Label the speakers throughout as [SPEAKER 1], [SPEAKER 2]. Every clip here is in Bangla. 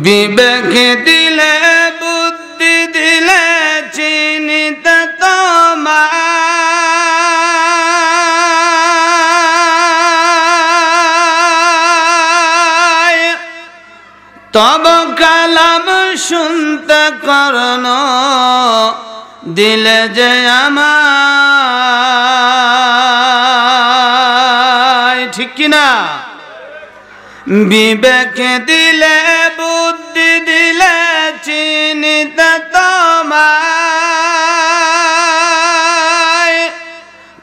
[SPEAKER 1] বিবেক দিলে বুদ্ধি দিলে চিনিতে তোমায় তব কালাম শুনতে করণ দিলে যে আমায় ঠিক কিনা বিবেক দিলে বুদ্ধি দিলে চিনিতে তোমায়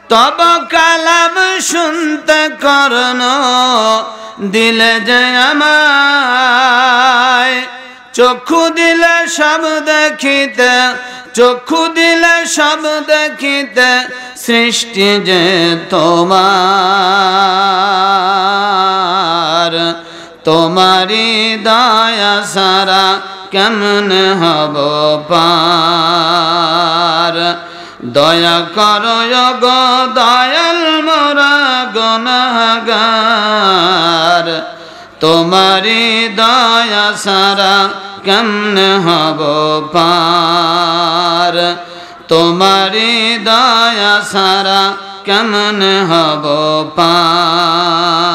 [SPEAKER 1] তব কালাম শুনতে করণ দিলে যে আমায় চক্ষু দিলে সব দেখিতে চক্ষু দিলে সব দেখিতে সৃষ্টি যে তোমার তোমারি দয়া সারা কেমন হব পার দয়া করো গো দয়াল মোরা গুনাহগার তোমারি দয়া সারা কেমন হব পার তোমারি দয়া সারা কেমন হব পার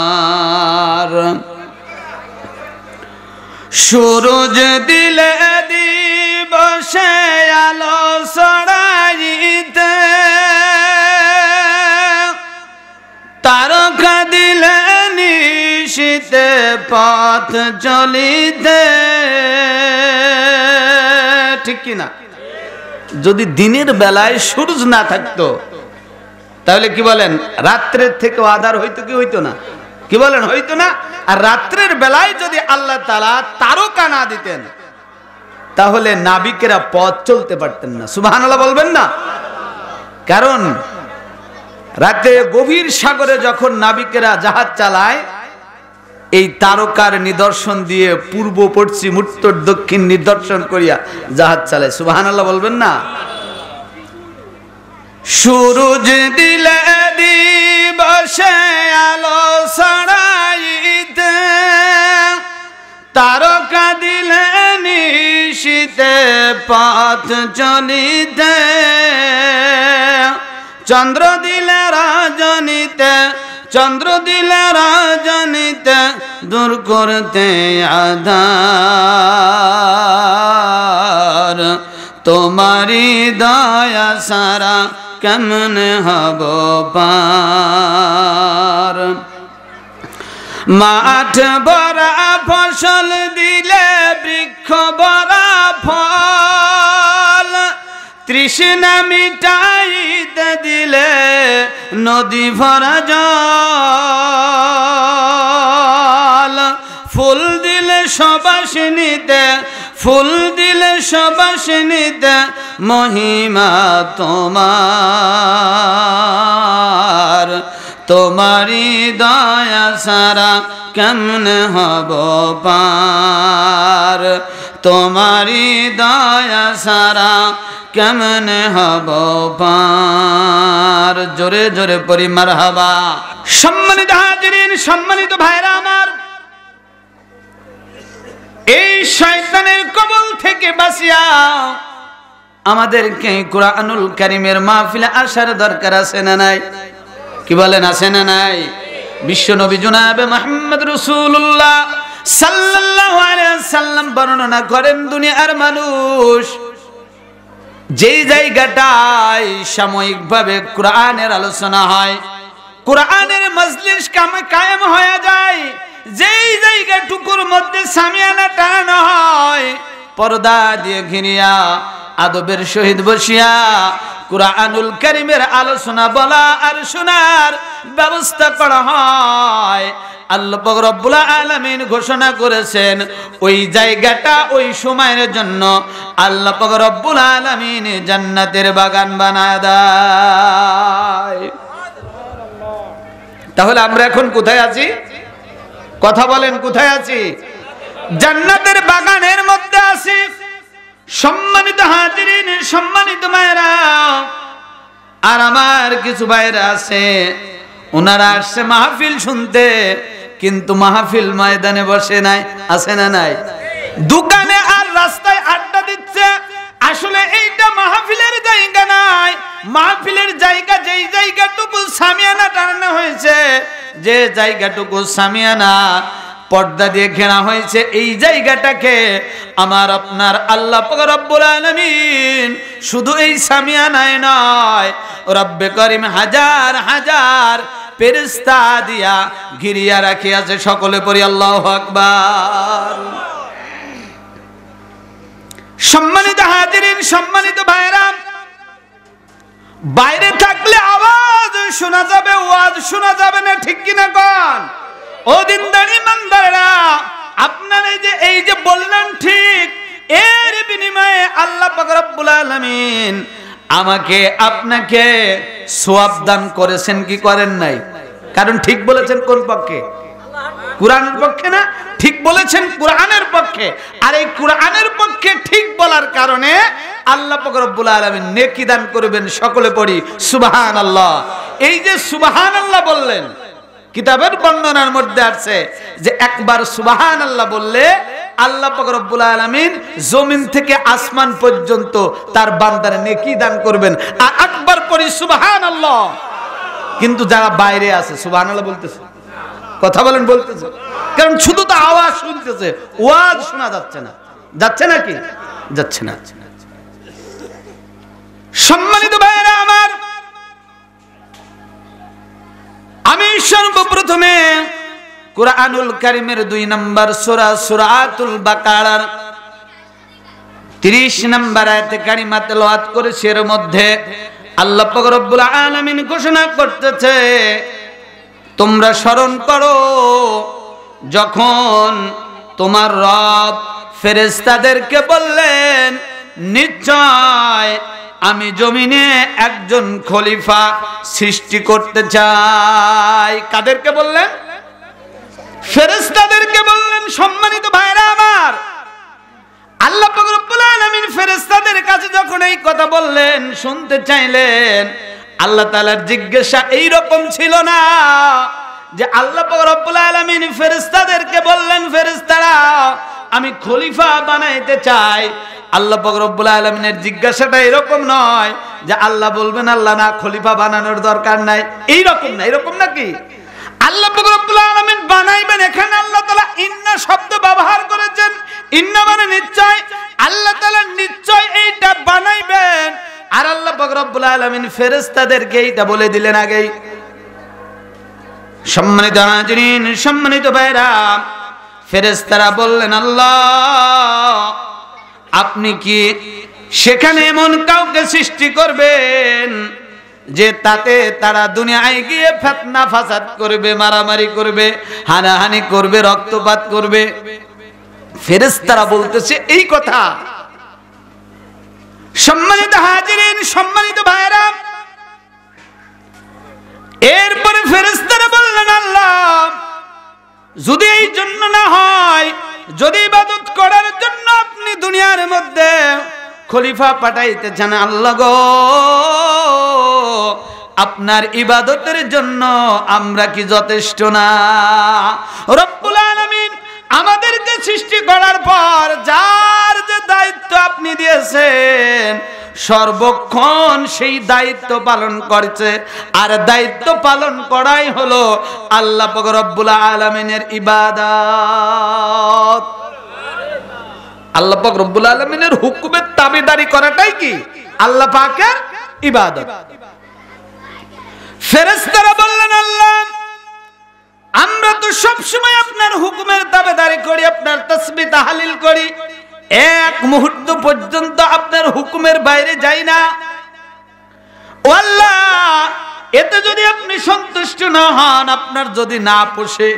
[SPEAKER 1] সূরজ দিলে দিবসে আলো ছড়াইতে তারকা দিলে নিশিতে পথ চলিতে ঠিক কিনা যদি দিনের বেলায় সূর্য না থাকতো তাহলে কি বলেন রাত্রের থেকে আধার হইতো কি হইতো না কি বলেন হইতো না আর রাত্রের বেলায় যদি আল্লাহ তাআলা তারকা না দিতেন তাহলে নাবিকেরা পথ চলতে পারতেন না সুবহানাল্লাহ বলবেন না কারণ রাতে গভীর সাগরে যখন নাবিকেরা জাহাজ চালায় এই তারকার নিদর্শন দিয়ে পূর্ব পশ্চিম উত্তর দক্ষিণ নিদর্শন করিয়া জাহাজ চালায় সুবহানাল্লাহ বলবেন না সূরজ দিলে দিবসে আলো ছড়াইতে তারকা দিলে নিশিতে পথ চলিতে চন্দ্র দিলে রজনীতে চন্দ্র দিলে রজনীতে দূর করতে আধার তোমারি দয়া সারা কেমন হব পার মাঠ ভরা ফসল দিলে বৃক্ষ ভরা ফল তৃষ্ণা মিটাইতে দিলে নদী ভরা জল ফুল দিলে সুবাসিনীতে ফুল দিলে সুবাসিনীতে মহিমা তোমার তোমারি দয়া সারা কেমন হব পার তোমারি দয়া সারা কেমন হব পার জোরে জোরে পড়ি মারহাবা সম্মানিত হাজিরিন সম্মানিত ভাইরা আমার এই শয়তানের কবল থেকে বাঁচিয়া আমাদেরকে কুরআনুল কারীমের মাহফিলে আসার দরকার আছে না নাই কি বলেন আছে না নাই বিশ্ব নবী জনাবে মুহাম্মদ রাসূলুল্লাহ সাল্লাল্লাহু আলাইহি ওয়াসাল্লাম বর্ণনা করেন দুনিয়ার মানুষ যেই জায়গাটায় সাময়িকভাবে কোরআনের আলোচনা হয় কোরআনের মজলিস কায়েম হয়ে যায় যেই জায়গাটুকুর মধ্যে সামিয়ানা টানানো হয় পর্দা দিয়ে ঘিরিয়া আদবের সহিত বসিয়া কুরআনুল কারীমের আলোচনা বলা আর শোনার ব্যবস্থা করা হয় আল্লাহ পাক রব্বুল আলামিন ঘোষণা করেছেন ওই জায়গাটা ওই সময়ের জন্য আল্লাহ পাক রব্বুল আলামিন জান্নাতের বাগান বানায় দেয় তাহলে আমরা এখন কোথায় আছি কথা বলেন কোথায় আছি জান্নাতের বাগানের মধ্যে আছি সম্মানিত হাজিরিন সম্মানিত মায়েরা আর আমার কিছু ভাইরা আছে ওনারা আসছে মাহফিল শুনতে কিন্তু মাহফিল ময়দানে বসে নাই আছে না নাই দোকানে আর রাস্তায় আড্ডা দিচ্ছে। আসলে এইটা মাহফিলের জায়গা নাই। মাহফিলের জায়গা যেই জায়গাটুকু সামিয়ানা টানানো হয়েছে, যে জায়গাটুকু সামিয়ানা পর্দা দিয়ে ঘেরা হয়েছে, এই জায়গাটাকে আমার আপনার আল্লাহ পাক রব্বুল আলামিন শুধু এই সামিয়ানায় নয়, রব্বে করিম হাজার হাজার ফেরেশতা দিয়া ঘিরিয়া রাখিয়াছে। সকলে পড়ি আল্লাহু আকবার। সম্মানিত হাজিরিন, সম্মানিত ভাইরা, বাইরে থাকলে আওয়াজ শোনা যাবে, ওয়াজ শোনা যাবে না, ঠিক কিনা কোন? ও দিনদার ইমানদাররা, আপনারা এই যে বললেন ঠিক, এর বিনিময়ে আল্লাহ পাক রব্বুল আলামিন আমাকে আপনাকে সওয়াব দান করেছেন কি করেন নাই? কারণ ঠিক বলেছেন কোন পক্ষে? কুরআনের পক্ষে না? ঠিক বলেছেন কুরআনের পক্ষে। আর এই কুরআনের পক্ষে ঠিক বলার কারণে আল্লাহ পাক রব্বুল আলামিন নেকি দান করবেন। সকলে পড়ি সুবহানাল্লাহ। এই যে সুবহানাল্লাহ বললেন, কিতাবের বর্ণনার মধ্যে আছে যে একবার সুবহানাল্লাহ বললে আল্লাহ পাক রব্বুল আলামিন জমিন থেকে আসমান পর্যন্ত তার বান্দার নেকি দান করবেন। আর একবার পড়ি সুবহানাল্লাহ। কিন্তু যারা বাইরে আছে সুবহানাল্লাহ বলতেছে, কথা বলেন, বলতেছে, কারণ শুধু তো আওয়াজ শুনতেছে, ওয়াজ শোনা যাচ্ছে না। যাচ্ছে নাকি? যাচ্ছে না। সম্মানিত ভাইরা আমার, আমি সর্বপ্রথমে কুরআনুল কারীমের 2 নম্বর সূরা সূরাতুল বাকারার 30 নম্বর আয়াতে কারিমা তেলাওয়াত করেছি। এর মধ্যে আল্লাহ পাক রব্বুল আলামিন ঘোষণা করতেছে, তোমরা স্মরণ করো যখন তোমার রব ফেরেশতাদেরকে বললেন, নিশ্চয় আমি জমিনে একজন খলিফা সৃষ্টি করতে চাই। কাদেরকে বললেন? ফেরেশতাদেরকে বললেন। সম্মানিত ভাইরা আমার, আল্লাহ পাক রব্বুল আলামিন ফেরেশতাদের কাছে যখন এই কথা বললেন, শুনতে চাইলেন, আল্লাহ তাআলার জিজ্ঞাসা এই রকম ছিল না যে আল্লাহ পাক রব্বুল আলামিন ফেরেশতাদেরকে বললেন, ফেরেশতারা আমি খলিফা বানাইতে চাই। আল্লাহ পাক রব্বুল আলামিনের জিজ্ঞাসাটা এরকম নয় যে আল্লাহ বলবেন আল্লাহ না খলিফা বানানোর দরকার নাই, এই রকম না। এরকম নাকি? আল্লাহ পাক রব্বুল আলামিন বানাইবেন। এখানে আল্লাহ তাআলা ইন্না শব্দ ব্যবহার করেছেন। ইন্না মানে নিশ্চয়, আল্লাহ তাআলা নিশ্চয় এইটা বানাইবেন। আর আল্লাহ পাক রব্বুল আলামিন ফেরেশতাদেরকে এইটা বলে দিলেন আগেই। সম্মানিত হাজিরিন, সম্মানিত ভাইরা, ফেরেশতারা বললেন, আল্লাহ আপনি কি সেখানে এমন কাউকে সৃষ্টি করবেন যে তাতে তারা দুনিয়ায় গিয়ে ফিতনা ফাসাদ করবে, মারামারি করবে, হানাহানি করবে, রক্তপাত করবে? ফেরেশতারা বলতেছে এই কথা। সম্মানিত হাজিরিন, সম্মানিত ভাইরা, এরপরে ফেরেশতারা বললেন, আল্লাহ যদি এই জন্য না হয়, যদি ইবাদত করার জন্য আপনি দুনিয়ার মধ্যে খলিফা পাঠাইতে চান, আল্লাহ গো আপনার ইবাদতের জন্য আমরা কি যথেষ্ট না? রব্বুল আলামিন আমাদেরকে সৃষ্টি করার পর যার যে দায়িত্ব আপনি দিয়েছেন, সর্বক্ষণ সেই দায়িত্ব পালন করছে। আর দায়িত্ব পালন করাই হলো আল্লাহ পাক রব্বুল আলামিনের ইবাদত। আল্লাহ পাক রব্বুল আলামিনের হুকুমের তাবেদারি করাটাই কি আল্লাহ পাকের ইবাদত। ফেরেশতারা বললেন, আল্লাহ আমরা তো সব সময় আপনার হুকুমের তাবেদারি করি, আপনার তাসবিহ তাহলিল করি, এক মুহূর্ত পর্যন্ত আপনার হুকুমের বাইরে যাই না। ও আল্লাহ, এতে যদি আপনি সন্তুষ্ট না হন, আপনার যদি না পোষে,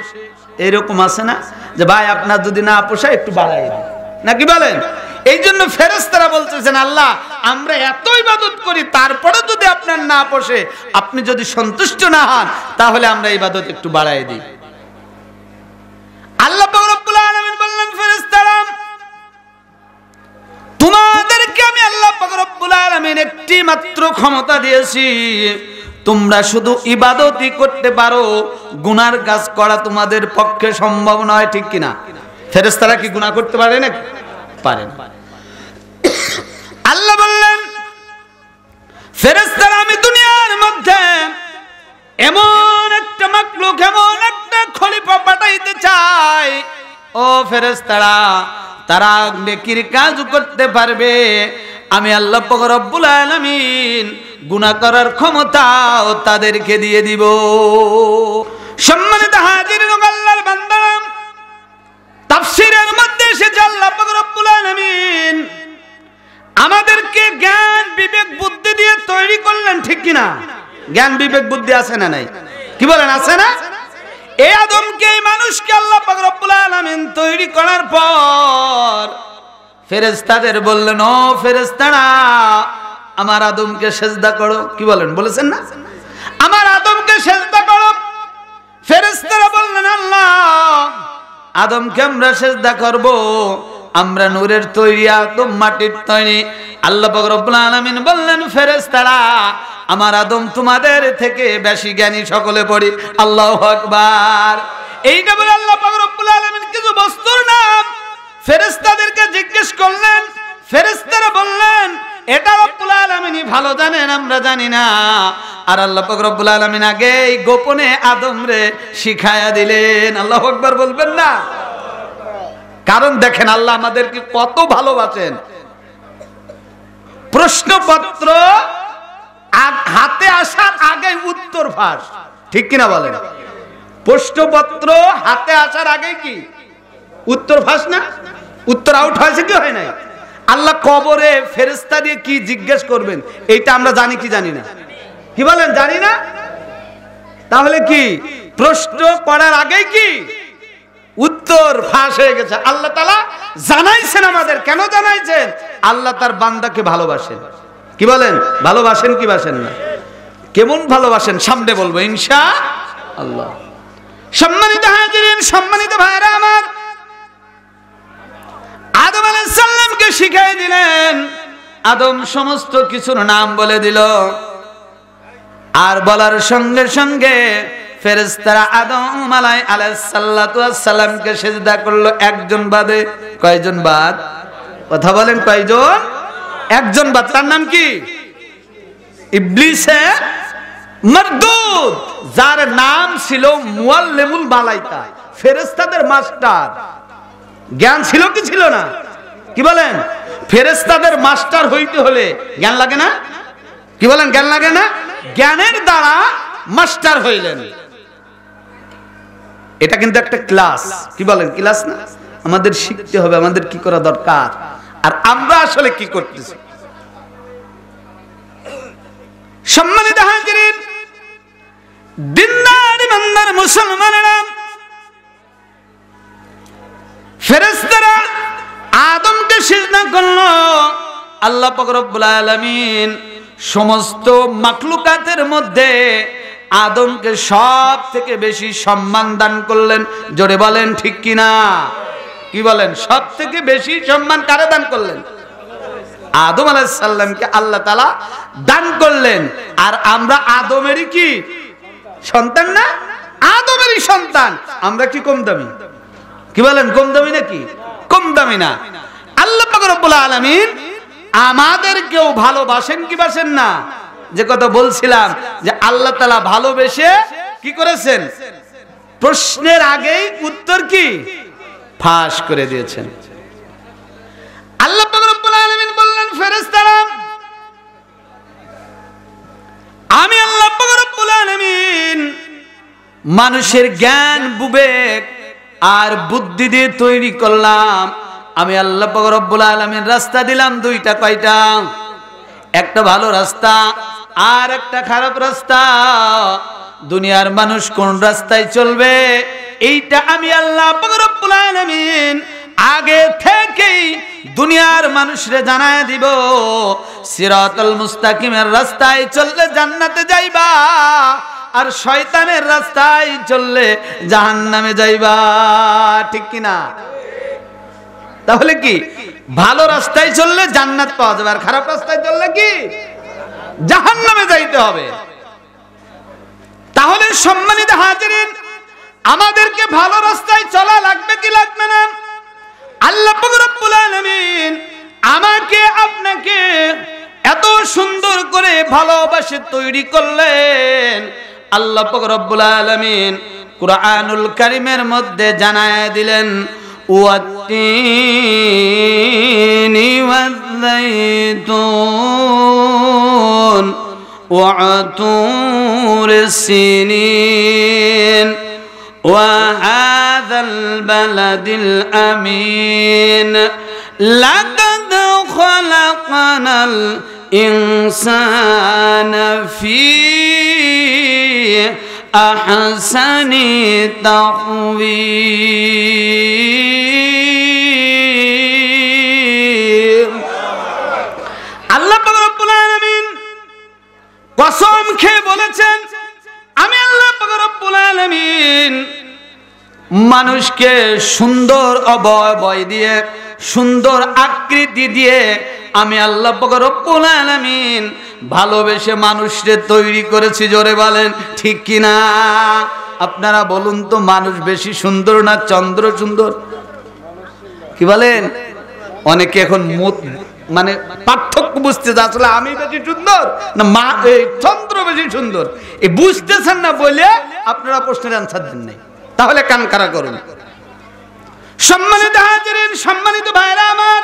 [SPEAKER 1] এরকম আছে না যে ভাই আপনার যদি না পোষায় একটু বাড়াই দিন, নাকি বলেন? এই জন্য ফেরেশতারা বলতেছেন, আল্লাহ আমরা এত ইবাদত করি, তারপরে যদি আপনার না পোষে, আপনি যদি সন্তুষ্ট না হন, তাহলে আমরা ইবাদত একটু বাড়াই দিই। আল্লাহ পাক রব্বুল আলামিন বললেন, ফেরেশতারা তোমাদেরকে আমি আল্লাহ পাক রব্বুল আলামিন একটি মাত্র ক্ষমতা দিয়েছি, তোমরা শুধু ইবাদতই করতে পারো, গুনার কাজ করা তোমাদের পক্ষে সম্ভব নয়, ঠিক কিনা? ফেরেশতারা কি গুনাহ করতে পারে না? পারে না। আল্লাহ বললেন ফেরেশতারা আমি দুনিয়ার মধ্যে এমন একটা মাখলুক, এমন একটা খলিফা পাঠাইতে চাই, ও ফেরেশতারা তারা নেকির কাজ করতে পারবে, আমি আল্লাহ পাক রব্বুল আলামিন গুনাহ করার ক্ষমতাও তাদেরকে দিয়ে দিব। সম্মানিত হাজিরিন ও আল্লাহর বান্দা, তাফসীরের মধ্যে এসেছে আল্লাহ পাক রব্বুল আলামিন আমাদেরকে জ্ঞান বিবেক বুদ্ধি দিয়ে তৈরি করলেন, ঠিক কি না? জ্ঞান বিবেক বুদ্ধি আছে না নাই? কি বলেন, আছে না? এই আদমকে, এই মানুষকে আল্লাহ পাক রব্বুল আলামিন তৈরি করার পর ফেরেশতাদের বললেন, ও ফেরেশতারা আমার আদমকে সিজদা করো। কি বলেন, বলেছেন না? আমার আদমকে সিজদা করো। ফেরেশতারা বললেন, আল্লাহ আদমকে আমরা সিজদা করব, আমরা নূরের তৈরি, আদম মাটির তৈরি। আল্লাহ পাক রব্বুল আলামিন বললেন, ফেরেশতারা আমার আদম তোমাদের থেকে বেশি জ্ঞানী, সকলে পড়ি আল্লাহু আকবার। এইটা বলে আল্লাহ পাক রব্বুল আলামিন কিছু বস্তুর নাম ফেরেশতাদেরকে জিজ্ঞেস করলেন। ফেরেশতারা বললেন, এটা রব্বুল আলামিনই ভালো জানেন, আমরা জানি না। আর আল্লাহ পাক রব্বুল আলামিন আগেই গোপনে আদমরে শিখায়া দিলেন। আল্লাহু আকবার বলবেন না? কারণ দেখেন আল্লাহ আমাদেরকে কত ভালোবাসেন। প্রশ্নপত্র হাতে আসার আগে উত্তর ফাঁস, ঠিক কিনা বলেন? প্রশ্নপত্র হাতে আসার আগে কি উত্তর ফাঁস না? উত্তর আউট হয়েছে কি হয় নাই? আল্লাহ কবরে ফেরেশতা দিয়ে কি জিজ্ঞেস করবেন এইটা আমরা জানি কি জানি না? কি বলেন, জানি না? তাহলে কি প্রশ্ন করার আগেই কি উত্তর ফাঁস হয়ে গেছে? আল্লাহ তাআলা জানাইছেন আমাদের। কেন জানাইছেন? আল্লাহ তার বান্দাকে ভালোবাসেন। কি বলেন, ভালোবাসেন কি বাসেন না? কেমন ভালোবাসেন সামনে বলবো ইনশাআল্লাহ। সম্মানিত হাজিরিন, সম্মানিত ভাইরা আমার, আদম আলাইহিস সালামকে শিখিয়ে দিলেন। আদম সমস্ত কিছুর নাম বলে দিল, আর বলার সঙ্গে সঙ্গে ফেরেশতারা আদম আলাইহিস সালামকে সিজদা করলো একজন বাদে। কয়জন বাদ? কথা বলেন, কয়জন? একজন বাদ। তার নাম কি? ইবলিসে মারদুদ, যার নাম ছিল মুআল্লিমুল মালায়েকা, ফেরেশতাদের মাস্টার। জ্ঞান ছিল কি ছিল না? কি বলেন? ফেরেশতাদের মাস্টার হইতে হলে জ্ঞান লাগে না? কি বলেন, জ্ঞান লাগে না? জ্ঞানের দ্বারা মাস্টার হইলেন। এটা কিন্তু একটা ক্লাস। কি বলেন, ক্লাস না? আমাদের শিখতে হবে, আমাদের কি করা দরকার, আর আমরা আসলে কি করতেছি। সম্মানিত হাজিরিন, দিনদার ইমানদার মুসলমানেরা, ফেরেশতারা আদমকে সিজদা করলো। আল্লাহ পাক রব্বুল আলামিন সমস্ত মাখলুকাতের মধ্যে আদমকে সব থেকে বেশি সম্মান দান করলেন। জোরে বলেন ঠিক কিনা? কি বলেন, সব থেকে বেশি সম্মান কারে দান করলেন? আদম আলাইহিস সালামকে আল্লাহ তাআলা দান করলেন। আর আমরা আদমেরই কি সন্তান না? আদমেরই সন্তান। আমরা কি কম দামি? কি বলেন, কম দামি নাকি? কম দামি না। আল্লাহ পাক রব্বুল আলামিন আমাদেরকেও ভালোবাসেন কি বাসেন না? যে কথা বলছিলাম যে আল্লাহ তাআলা ভালোবেসে কি করেছেন? প্রশ্নের আগেই উত্তর কি ফাঁস করে দিয়েছেন। আল্লাহ পাক রব্বুল আলামিন বললেন, ফেরেশতারা আমি আল্লাহ পাক রব্বুল আলামিন মানুষের জ্ঞান বিবেক আর বুদ্ধি দিয়ে তৈরি করলাম। আমি আল্লাহ পাক রব্বুল আলামিন রাস্তা দিলাম দুইটা। কয়টা? একটা ভালো রাস্তা আর একটা খারাপ রাস্তা। দুনিয়ার মানুষ কোন রাস্তায় চলবে এইটা আমি আল্লাহ পাক রব্বুল আলামিন আগে থেকেই দুনিয়ার মানুষরে জানায় দিব। সিরাতাল মুস্তাকিমের রাস্তায় চললে জান্নাতে যাইবা, আর শয়তানের রাস্তায় চললে জাহান্নামে যাইবা। ঠিক কিনা? তাহলে কি ভালো রাস্তায় চললে জান্নাত পাওয়া যাবে, আর খারাপ রাস্তায় চললে কি জাহান্নামে যাইতে হবে। তাহলে সম্মানিত হাজিরিন, আমাদেরকে ভালো রাস্তায় চলা লাগবে কি লাগবে না? আল্লাহ পাক রব্বুল আলামিন আমাকে আপনাকে এত সুন্দর করে ভালোবাসে তৈরি করলেন। আল্লাহ পাক রব্বুল আলামিন কুরআনুল কারীমের মধ্যে জানায় দিলেন ওয়াত্তিনি ওয়াজ-যাইতুন ওয়াতুরিস সিনিন ওয়াহাযাল বালাদিল আমিন লাকাদ খালাকনাল ইনসানা ফি আহসানি তাকওয়ীম। আল্লাহ পাক রব্বুল আলামিন কসম খেয়ে বলেছেন, আমি আল্লাহ পাক রব্বুল আলামিন মানুষকে সুন্দর অবয়ব দিয়ে, সুন্দর আকৃতি দিয়ে আমি আল্লাহ পাক রব্বুল আলামিন ভালোবেসে মানুষকে তৈরি করেছি। জোরে বলেন ঠিক কিনা? আপনারা বলুন তো, মানুষ বেশি সুন্দর না চন্দ্র সুন্দর? কি বলেন? অনেকে এখন মানে পার্থক্য বুঝতে আসলে আমি বেশি সুন্দর না চন্দ্র বেশি সুন্দর এই বুঝতেছেন না বলে আপনারা প্রশ্নের অ্যান্সার দেন নাই। তাহলে কান খাড়া করুন। সম্মানিত হাজিরিন, সম্মানিত ভাইরা আমার,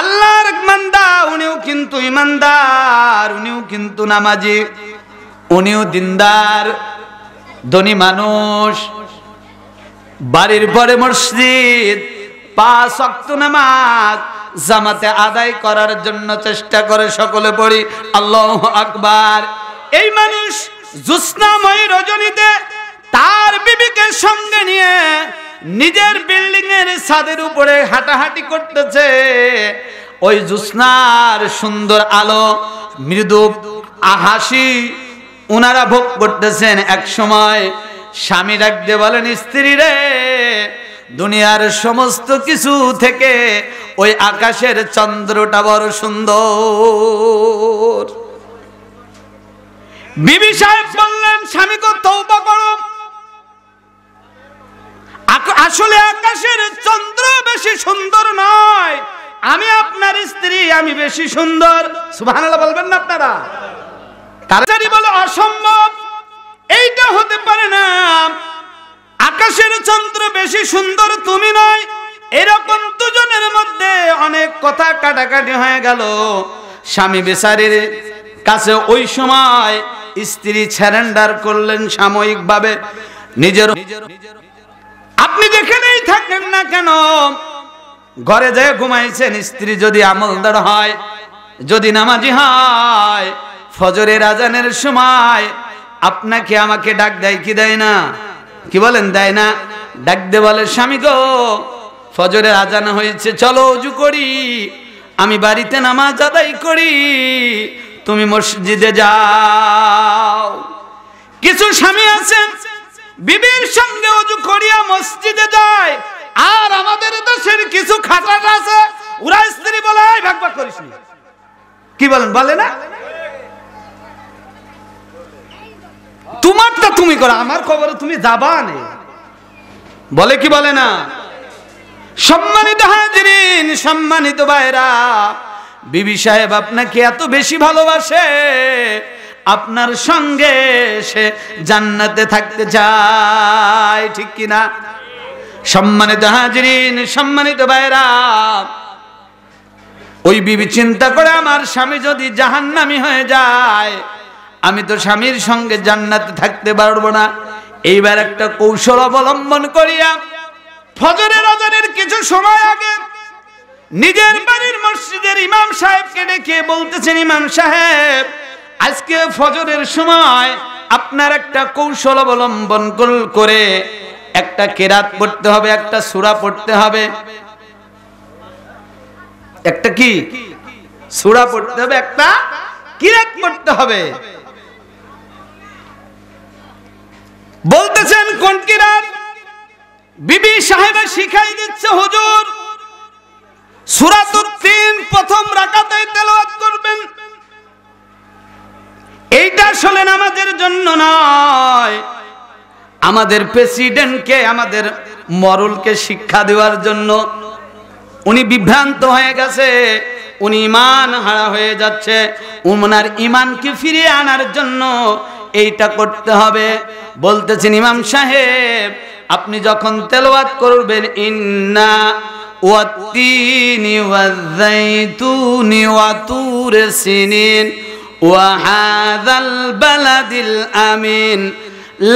[SPEAKER 1] আল্লাহর এক বান্দা, উনিও কিন্তু ইমানদার, উনিও কিন্তু নামাজি, উনিও দিনদার, ধনী মানুষ, বাড়ির পরে মসজিদ, 5 ওয়াক্ত নামাজ জামাতে আদায় করার জন্য চেষ্টা করে। সকলে পড়ি আল্লাহু আকবার। এই মানুষ জ্যোৎস্নাময় রজনীতে তার বিবিকে সঙ্গে নিয়ে নিজের বিল্ডিং এর ছাদের উপরে হাঁটাহাঁটি করতেছে। ওই জ্যোৎস্নার সুন্দর আলো, মৃদু হাসি ওনারা ভোগ করতেছেন। এক সময় স্বামী ডাকতে বলেন, স্ত্রী রে, দুনিয়ার সমস্ত কিছু থেকে ওই আকাশের চন্দ্রটা বড় সুন্দর। বিবি সাহেব বললেন, স্বামী গো তওবা করো, আসলে আকাশের চন্দ্র বেশি সুন্দর নয়, আমি আপনার স্ত্রী, আমি বেশি সুন্দর। সুবহানাল্লাহ বলবেন না আপনারা? তাড়াতাড়ি বলে অসম্ভব, এইটা হতে পারে না, আকাশের চন্দ্র বেশি সুন্দর তুমি নয়। এরকম দুজনের মধ্যে অনেক কথা কাটাকাটি হয়ে গেল। স্বামী বেচারির কাছে ওই সময় স্ত্রী সারেন্ডার করলেন সাময়িকভাবে নিজের। আপনি যেখানেই থাকেন না কেন, ঘরে যেয়ে ঘুমাইছেন, স্ত্রী যদি আমলদার হয়, যদি নামাজি হয়, ফজরের আজানের সময় আপনাকে আমাকে ডাক দেয় কি দেয় না? কি বলেন? দেয় না? ডাক দে বলে, স্বামী গো ফজরের আজান হয়েছে, চলো ওযু করি, আমি বাড়িতে নামাজ আদায় করি, তুমি মসজিদে যাও। কিছু স্বামী আছেন বিবির সঙ্গে ওযু করিয়া মসজিদে যায়, আর আমাদের দেশের কিছু খাটাট আছে, ওরা স্ত্রী বলে ভাগ ভাগ করিস নি। কি বলেন? বলে না? তোমারটা তুমি করো, আমার খবরে তুমি যাবা না, বলে কি বলে না? সম্মানিত হাজিরিন, সম্মানিত ভাইরা, বিবি সাহেব আপনাকে এত বেশি ভালোবাসে, আপনার সঙ্গে সে জান্নাতে থাকতে চায়, ঠিক কিনা? সম্মানিত হাজিরিন, সম্মানিত ভাইরা, ওই বিবি চিন্তা করে, আমার স্বামী যদি জাহান্নামী হয়ে যায়, আমি তো স্বামীর সঙ্গে জান্নাতে থাকতে পারবো না। এইবার একটা কৌশল অবলম্বন করিয়া ফজরের আজানের কিছু সময় আগে নিজের বাড়ির মসজিদের ইমাম সাহেবকে ডেকে বলতেছেন, ইমাম সাহেব, আজকে ফজরের সময় আপনার একটা কৌশল অবলম্বন করে একটা কেরাত পড়তে হবে, একটা সূরা পড়তে হবে। একটা কি সূরা পড়তে হবে, একটা কিরাত পড়তে হবে। বলতেছেন কোন কিরাত? বিবি সাহেবা শিখাই দিচ্ছে, হুজুর সূরাতুত তিন প্রথম রাকাতে তেলাওয়াত করবেন। এইটা আসলে নামাজের জন্য নয়, আমাদের প্রেসিডেন্টকে, আমাদের মরুলকে শিক্ষা দেওয়ার জন্য। উনি বিভ্রান্ত হয়ে গেছে, উনি ঈমান হারা হয়ে যাচ্ছে, উনার ঈমানকে ফিরিয়ে আনার জন্য এইটা করতে হবে। বলতেছেন ইমাম সাহেব আপনি যখন তেলাওয়াত করবেন ইন্না ওয়াত্তিনি ওয়াযাইতুনি ওয়া তুর সিনিন ওয়া হাযাল বালাদিল আমিন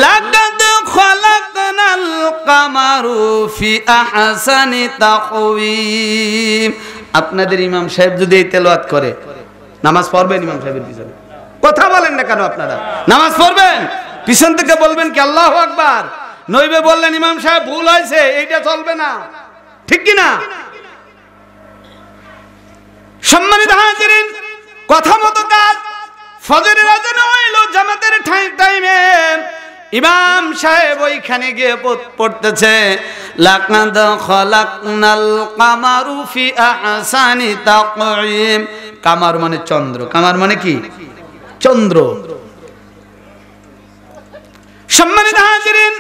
[SPEAKER 1] লাকাদ খালাকনাল কামারু ফি আহসানি তাকওয়িম। আপনাদের ইমাম সাহেব যদি এই তেলাওয়াত করে, নামাজ পড়বেন ইমাম সাহেবের পিছনে? কথা বলেন না কেন আপনারা? নামাজ পড়বেন, পিছন থেকে বলবেন কি আল্লাহু আকবার, নইবে বললেন ইমাম সাহেব ভুল হয়েছে, এইটা চলবে না, ঠিক কি না? সম্মানিত হাজিরিন, কথা মতো কাজ। ফজরের আজান হইল জামাতের টাইমে, ইমাম সাহেব ওইখানে গিয়ে পড়তেছে লাকাদ খালাকনাল কামারু ফি আহসানি তাকওয়িম। কামার মানে চন্দ্র, কামার মানে কি? চন্দ্র। সম্মানিত হাজিরিন,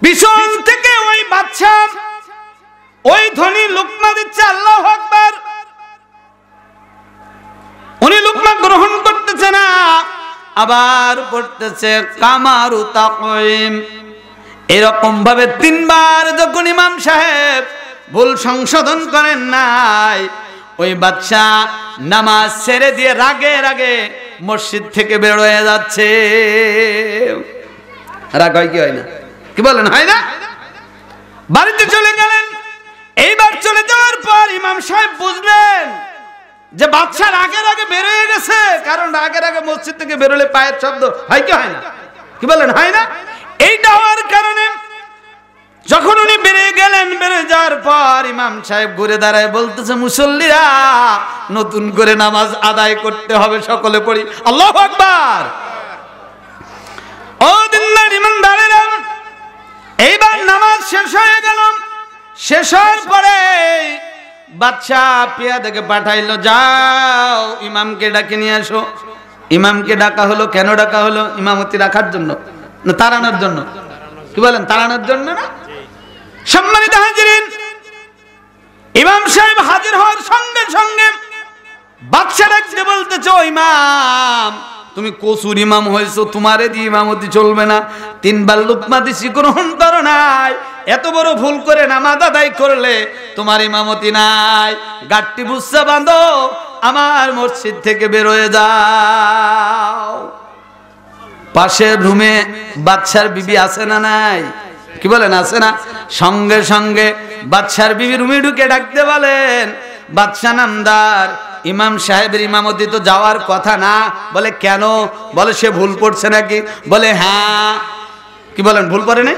[SPEAKER 1] পিছন থেকে ওই বাদশা ওই ধনী লুকমা দিচ্ছে আল্লাহু আকবার। উনি লুকমা গ্রহণ করতেছে না, আবার পড়তেছে কামারু তাকওয়িম। এরকম ভাবে তিনবার যখন ইমাম সাহেব ভুল সংশোধন করেন নাই, ওই বাদশা নামাজ ছেড়ে দিয়ে রাগে রাগে মসজিদ থেকে বের হয়ে যাচ্ছে। রাগ হয় কি হয় না? কি বলেন, হয় না? বাড়িতে চলে গেলেন। এইবার চলে যাওয়ার পর ইমাম সাহেব বুঝলেন যে বাদশা রাগের আগে বের হয়ে গেছে, কারণ রাগের আগে মসজিদ থেকে বেরোলে পায়ের শব্দ হয় কি হয় না? কি বলেন, হয় না? এইটা হওয়ার কারণে যখন উনি বেরিয়ে গেলেন, বেরিয়ে যাওয়ার পর ইমাম সাহেব ঘুরে দাঁড়ায় বলতেছে মুসল্লিরা নতুন করে নামাজ আদায় করতে হবে, সকলে পড়ি আল্লাহু আকবার। ও দিনদার ইমানদারেরা, এইবার নামাজ শেষ হয়ে গেল। শেষ হওয়ার পরে বাদশা পেয়াদাকে পাঠাইলো, যাও ইমামকে ডাকে নিয়ে আসো। ইমামকে ডাকা হলো। কেন ডাকা হলো? ইমামতি রাখার জন্য না তাড়ানোর জন্য? কি বলেন, তাড়ানোর জন্য না? সম্মানিত হাজিরিন, ইমাম সাহেব হাজির হওয়ার সঙ্গে সঙ্গে বাদশা ডাকতে বলতেছে ও ইমাম, তুমি কসুর ইমাম হয়েছো, তোমারে দিয়ে ইমামতি চলবে না। তিনবার লুকমা দিছি গ্রহণ করো নাই, এত বড় ভুল করে নামাজ আদায় করলে তোমার ইমামতি নাই। গাট্টি বুঝছা বাঁধো, আমার মসজিদ থেকে বের হয়ে যাও। পাশের রুমে বাদশার বিবি আছে না নাই? কি বলেন, আছে না? সঙ্গে সঙ্গে বাদশার বিবি রুমে ঢুকে ডাকতে বলেন বাদশা নামদার, ইমাম সাহেবের ইমামতি তো যাওয়ার কথা না। বলে কেন? বলে সে ভুল পড়ছে নাকি? বলে হ্যাঁ। কি বলেন, ভুল পড়ে নাই?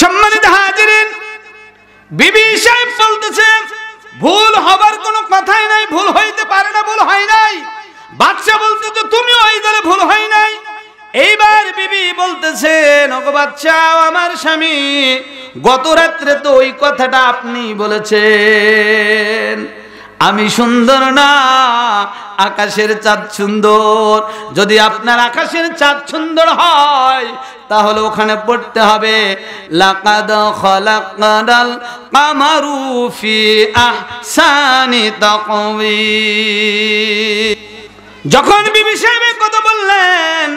[SPEAKER 1] সম্মানিত হাজিরিন, বিবি সাহেব বলতেছে ভুল হবার কোনো কথাই নাই, ভুল হইতে পারে না, ভুল হয় নাই। বাদশা বলতেছে তুমি ওই দলে ভুল হয় নাই। এইবার বিবি বলতেছে নগো বাদশা, আমার স্বামী গত রাত্রে তো ওই কথাটা আপনি বলেছেন আমি সুন্দর না, আকাশের চাঁদ সুন্দর। যদি আপনার আকাশের চাঁদ সুন্দর হয় তাহলে ওখানে পড়তে হবে লাকাদ খালাকনাল কামারু ফি আহসানি তাকওয়িম। যখন বিবি সাহেব কথা বললেন,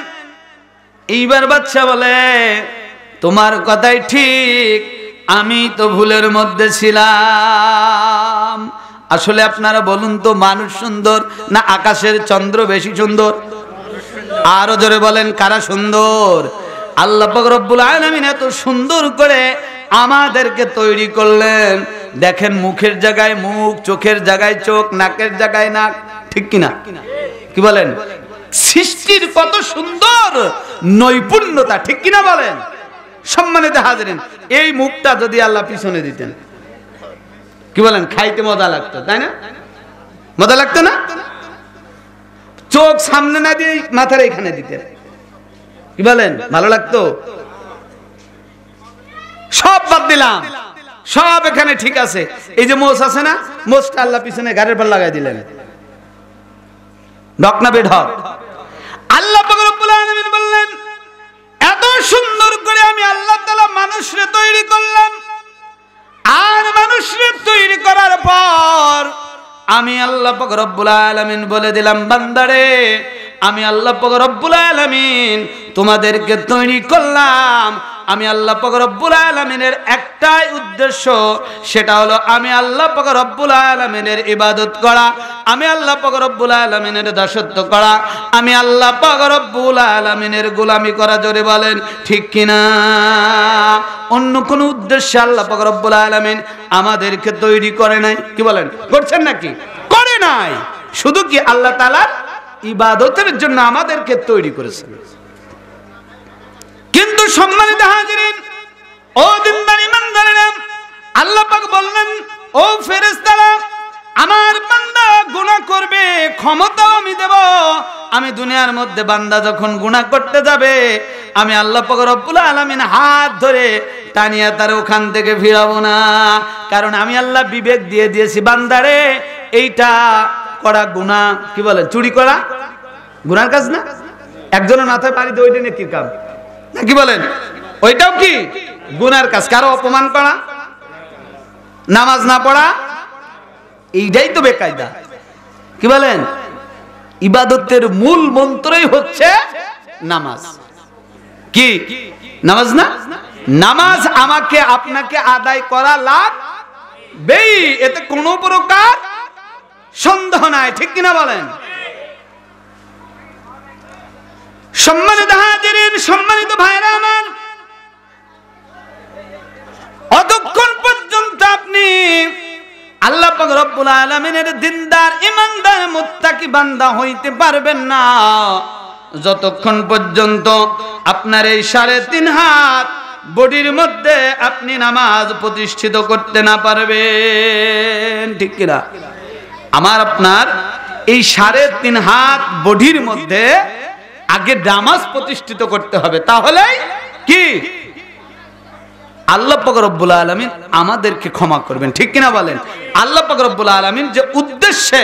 [SPEAKER 1] এইবার বাদশা বলে তোমার কথাই ঠিক, আমি তো ভুলের মধ্যে ছিলাম। আসলে আপনারা বলুন তো, মানুষ সুন্দর না আকাশের চন্দ্র বেশি সুন্দর? আরো জোরে বলেন, কারা সুন্দর? আল্লাহ পাক রব্বুল আলামিন এত সুন্দর করে আমাদেরকে তৈরি করলেন। দেখেন, মুখের জায়গায় মুখ, চোখের জায়গায় চোখ, নাকের জায়গায় নাক, ঠিক কিনা? কি বলেন? সৃষ্টির কত সুন্দর নৈপুণ্যতা, ঠিক কিনা বলেন? সম্মানিত হাজিরিন, এই মুখটা যদি আল্লাহ পিছনে দিতেন, কি বলেন, খাইতে মজা লাগতো, তাই না? মজা লাগতো না? চোখ সামনে না দিয়ে মাথার এখানে দিতেন, কি বলেন, ভালো লাগতো? সব বাদ দিলাম, সব এখানে ঠিক আছে। এই যে মোষ আছে না, মোষটা আল্লাহ পিছনে গাড়ির পর লাগাই দিলেন, ঢক না বেঢক। আল্লাহ পাক রব্বুল আলামিন বললেন এত সুন্দর করে আমি আল্লাহ তাআলা মানুষরে তৈরি করলাম। আর মানুষরে তৈরি করার পর আমি আল্লাহ পাক রব্বুল আলামিন বলে দিলাম, বান্দারে আমি আল্লাহ পাক রব্বুল আলামিন তোমাদেরকে তৈরি করলাম। আমি আল্লাহ পাক রব্বুল আলামিনের একটাই উদ্দেশ্য, সেটা হলো আমি আল্লাহ পাক রব্বুল আলামিনের ইবাদত করা, আমি আল্লাহ পাক রব্বুল আলামিনের দাসত্ব করা, আমি আল্লাহ পাক রব্বুল আলামিনের গোলামি করা। জোরে বলেন ঠিক কিনা? অন্য কোন উদ্দেশ্যে আল্লাহ পাক রব্বুল আলামিন আমাদেরকে তৈরি করে নাই। কি বলেন, করছেন নাকি? করে নাই। শুধু কি আল্লাহ তাআলার ইবাদতের জন্য আমাদেরকে তৈরি করেছেন। কিন্তু সম্মানিত হাজিরিন, ও দিনদার ইমানদারেরা, আল্লাহ পাক বললেন, ও ফেরেশতারা, আমার বান্দা গুনাহ করবে, ক্ষমতাও আমি দেব। আমি দুনিয়ার মধ্যে বান্দা যখন গুনাহ করতে যাবে, আমি আল্লাহ পাক রব্বুল আলামিন হাত ধরে টানিয়া তার ওখান থেকে ফিরাবো না। কারণ আমি আল্লাহ বিবেক দিয়ে দিয়েছি, বান্দারে এইটা করা গুনাহ। কি বলেন, চুরি করা গুনার কাজ না? একজনের মাথায় পানি দিয়ে ওইটা নেকির কাজ না? কি বলেন, ওইটাও কি গুনার কাজ? কারো অপমান করা, নামাজ না পড়া, এইটাই তো বেকায়দা। কি বলেন, ইবাদতের মূল মন্ত্রই হচ্ছে নামাজ। কি নামাজ না? নামাজ আমাকে আপনাকে আদায় করা লাগবেই, এতে কোনো প্রকার সন্দেহ নাই। ঠিক কিনা বলেন? সম্মানিত হাজিরিন, সম্মানিত ভাইরা আমার, অতক্ষণ পর্যন্ত আপনি আল্লাহ পাক রব্বুল আলামিনের দিনদার ইমানদার মুত্তাকি বান্দা হইতে পারবেন না যতক্ষণ পর্যন্ত আপনার এই 3.5 হাত বডির মধ্যে আপনি নামাজ প্রতিষ্ঠিত করতে না পারবেন। ঠিক কিনা? আমার আপনার এই 3.5 হাত বডির মধ্যে আগে নামাজ প্রতিষ্ঠিত করতে হবে, তাহলে কি আল্লাহ পাক রব্বুল আলামিন আমাদেরকে ক্ষমা করবেন। ঠিক কিনা বলেন? আল্লাহ পাক রব্বুল আলামিন যে উদ্দেশ্যে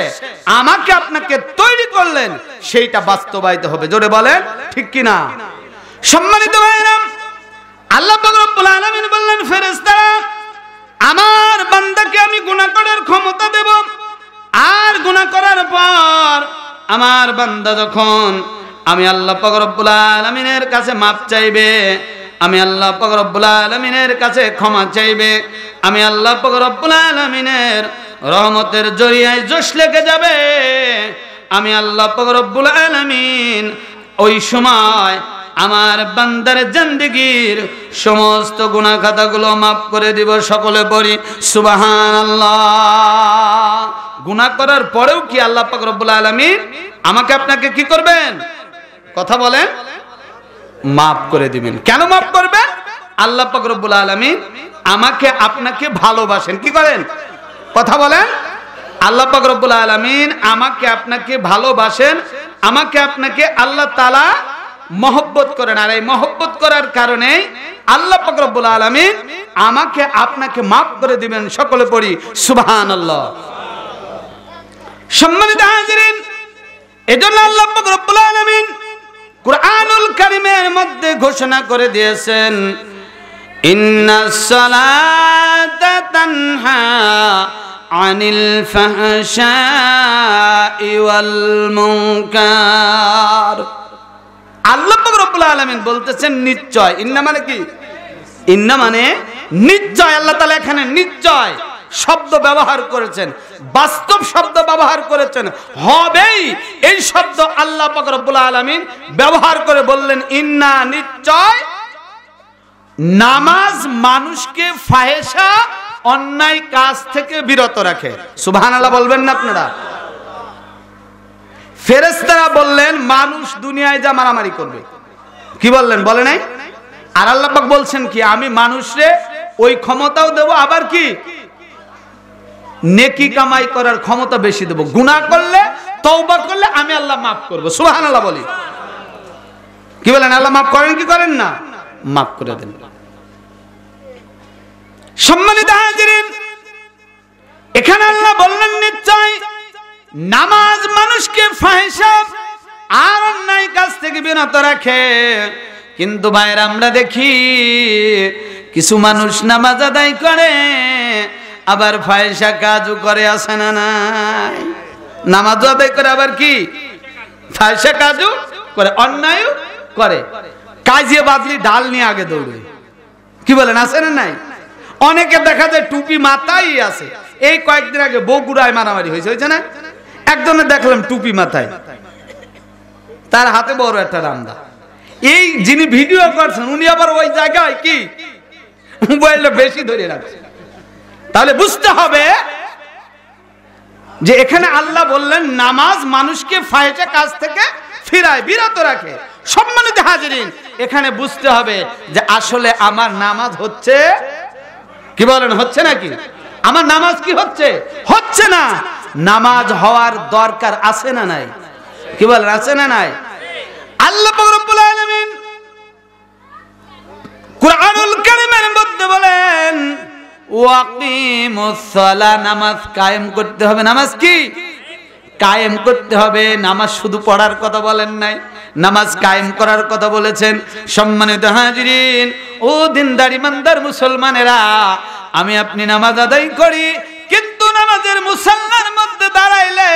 [SPEAKER 1] আমাকে আপনাকে তৈরি করলেন, সেইটা বাস্তবায়িত হবে। জোরে বলেন ঠিক কিনা? সম্মানিত ভাইরা, আল্লাহ পাক রব্বুল আলামিন বললেন, ফেরেশতারা, আমার বান্দাকে আমি গুনাহ করার ক্ষমতা দেব। আর গুনাহ করার পর আমার বান্দা যখন আমি আল্লাহ পাক রব্বুল আলামিনের কাছে মাপ চাইবে, আমি আল্লাহ পাক রব্বুল আলামিনের কাছে ক্ষমা চাইবে, আমি আল্লাহ পাক রব্বুল আলামিনের রহমতের জরিয়ায় জোশ লেগে যাবে, আমি আল্লাহ পাক রব্বুল আলামিন ওই সময় আমার বান্দার জিন্দেগীর সমস্ত গুনাহ খাতাগুলো মাফ করে দিব। সকলে পড়ি সুবহানাল্লাহ। গুনাহ করার পরেও কি আল্লাহ পাক রব্বুল আলামিন আমাকে আপনাকে কি করবেন? কথা বলেন, মাফ করে দিবেন। কেন মাফ করবেন? আল্লাহ পাক রব্বুল আলামিন আমাকে আপনাকে ভালোবাসেন। কি করেন? কথা বলেন। আল্লাহ পাক রব্বুল আলামিন আমাকে আপনাকে ভালোবাসেন, আমাকে আপনাকে আল্লাহ তাআলা মহব্বত করেন। আর এই মহব্বত করার কারণে আল্লাহ পাক রব্বুল আলামিন আমাকে আপনাকে মাফ করে দিবেন। সকলে পড়ি সুবহানাল্লাহ। সম্মানিত হাজিরিন, এজন্য আল্লাহ পাক রব্বুল আলামিন কুরআনুল কারীমের মধ্যে ঘোষণা করে দিয়েছেন, ইন্নাস সালাতা তানহা আনিল ফাহশাই ওয়াল মুনকার। আল্লাহ পাক রব্বুল আলামিন বলতেছেন নিশ্চয়। ইন্না মানে কি? ইন্না মানে নিশ্চয়। আল্লাহ তাআলা এখানে নিশ্চয় শব্দ ব্যবহার করেছেন, বাস্তব শব্দ ব্যবহার করেছেন, হবেই এই শব্দ আল্লাহ পাক রব্বুল আলামিন ব্যবহার করে বললেন ইন্না নিশ্চয় নামাজ মানুষকে ফাহেশা অন্যায় কাজ থেকে বিরত রাখে। সুবহানাল্লাহ বলবেন না আপনারা? ফেরেশতারা বললেন মানুষ দুনিয়ায় যা মারামারি করবে। কি বললেন? বলে নাই? আর আল্লাহ পাক বলছেন কি, আমি মানুষরে ওই ক্ষমতাও দেব, আবার কি নেকি কামাই করার ক্ষমতা বেশি দেব। গুনাহ করলে, তওবা করলে আমি আল্লাহ মাফ করব। সুবহানাল্লাহ বলি। কি বলেন? আল্লাহ মাফ করেন কি করেন না? মাফ করে দেন। সম্মানিত হাজিরিন, এখানে আল্লাহ বললেন নিশ্চয় নামাজ মানুষকে ফাহিশা আর অন্যায় কাজ থেকে বিরত রাখে। কিন্তু ভাইরা আমরা দেখি কিছু মানুষ নামাজ আদায় করে আবার ফায়সা কাজও করে, আছে না নাই? নামাজ আদায় করে আবার কি ফায়সা কাজও করে, অন্যায়ও করে। কাজিয়ে বাদলি ডাল নিয়ে আগে দৌড়ে, কি বলেন, আছে না নাই? অনেকে দেখা যায় টুপি মাথায় আছে। এই কয়েকদিন আগে বগুড়ায় মারামারি হয়েছে না? একজনের দেখলাম টুপি মাথায়, তার হাতে বড় একটা রামদা। এই যিনি ভিডিও করছেন উনি আবার ওই জায়গায় কি মোবাইলটা বেশি ধরে রাখছে। তাহলে বুঝতে হবে যে এখানে আল্লাহ বললেন নামাজ মানুষকে ফায়সা কাজ থেকে ফিরায়, বিরত রাখে। সম্মানিত হাজিরিন, এখানে বুঝতে হবে যে আসলে আমার নামাজ হচ্ছে, কি বলেন, হচ্ছে নাকি? আমার নামাজ কি হচ্ছে? হচ্ছে না। নামাজ হওয়ার দরকার আছে না নাই? কি বলেন, আছে না নাই? আল্লাহ পাক রব্বুল আলামিন কুরআনুল কারীমের মধ্যে বলেন ওয়াকিমুস সালাহ, নামাজ কায়েম করতে হবে। নামাজ কি কায়েম করতে হবে। নামাজ শুধু পড়ার কথা বলেন নাই, নামাজ কায়েম করার কথা বলেছেন। সম্মানিত হাজিরিন, ও দিনদার ইমানদার মুসলমানেরা, আমি আপনি নামাজ আদায় করি, কিন্তু নামাজের মুসাল্লার মধ্যে দাঁড়াইলে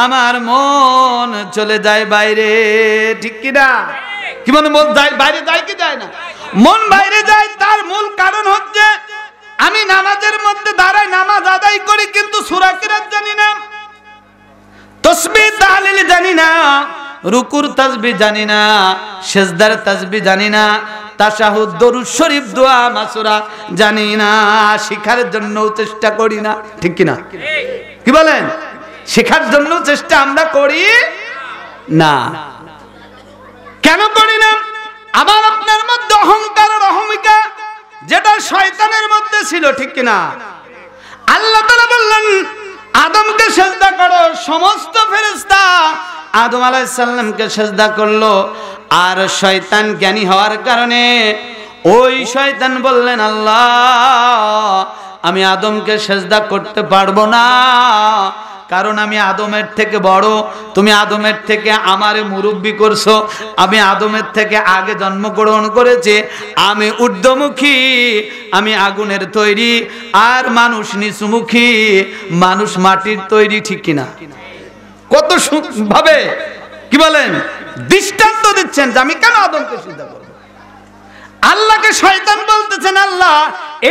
[SPEAKER 1] আমার মন চলে যায় বাইরে, ঠিক কি না? কি মনে মন যায় বাইরে, যায় কি যায় না? মন বাইরে যায়। তার মূল কারণ হচ্ছে আমি নামাজের মধ্যে দাঁড়াই, নামাজ আদায় করি, কিন্তু সূরা কিরাত জানি না, তাসবিহ তাহলিল জানি না, রুকুর তাসবিহ জানি না, সিজদার তাসবিহ জানি না, তাশাহুদ, দরুদ শরীফ, দোয়া মাসুরা জানি না। শিখার জন্য চেষ্টা করি না, ঠিক কি না? কি বলেন? শেখার জন্য চেষ্টা আমরা করি না। কেন করি না? আমার আপনার মধ্যে অহংকার আর অহমিকা, যেটা শয়তানের মধ্যে ছিল, ঠিক কি না? আল্লাহ তাআলা বললেন আদমকে সিজদা করো, সমস্ত ফেরেশতা আদম আলাইহিস সালামকে সিজদা করলো। আর শয়তান জ্ঞানী হওয়ার কারণে ওই শয়তান বললেন আল্লাহ আমি আদমকে সিজদা করতে পারবো না, কারণ আমি আদমের থেকে বড়, তুমি আদমের থেকে আমারে মুরব্বি করছো, আমি আদমের থেকে আগে জন্মগ্রহণ করেছি, আমি ঊর্ধ্বমুখী, আমি আগুনের তৈরি, আর মানুষ নিচুমুখী, মানুষ মাটির তৈরি, ঠিক কিনা? কত ভাবে, কি বলেন, দৃষ্টান্ত দিচ্ছেন যে আমি কেন আদমকে সিজদা করব। আল্লাহকে শয়তান বলতেছেন আল্লাহ